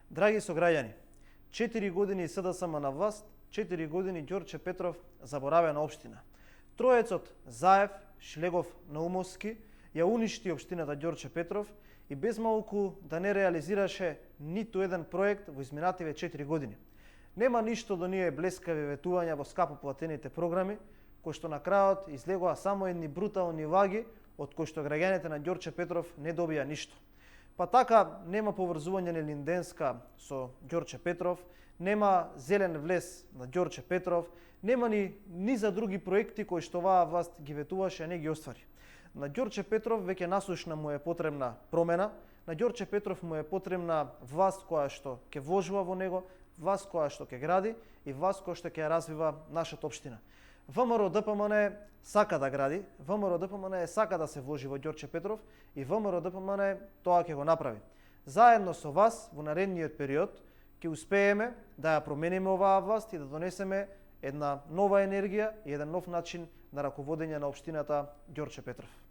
Драги сограѓани, 4 години СДСМ на власт, 4 години Ѓорче Петров заборавена општина. Троецот Заев, Шлегов, Наумовски ја уништи општината Ѓорче Петров и без малку да не реализираше ниту еден проект во изминативе 4 години. Нема ништо до ние блескави ветувања во скапо платените програми, кои што на крајот излегоа само едни брутални ваги, од кои што граѓаните на Ѓорче Петров не добија ништо. Па така нема поврзување на Линденска со Ѓорче Петров, нема зелен влез на Ѓорче Петров, нема ни за други проекти кои што оваа власт ги ветуваше, а не ги оствари. На Ѓорче Петров веќе насушна му е потребна промена, на Ѓорче Петров му е потребна власт која што ќе вложува во него, власт која што ќе гради и власт која што ќе развива нашата општина. ВМРО ДПМН сака да гради, ВМРО ДПМН сака да се вложи во Ѓорче Петров и ВМРО ДПМН тоа ќе го направи. Заедно со вас во наредниот период ќе успееме да ја промениме оваа власт и да донесеме една нова енергија и еден нов начин на раководење на општината Ѓорче Петров.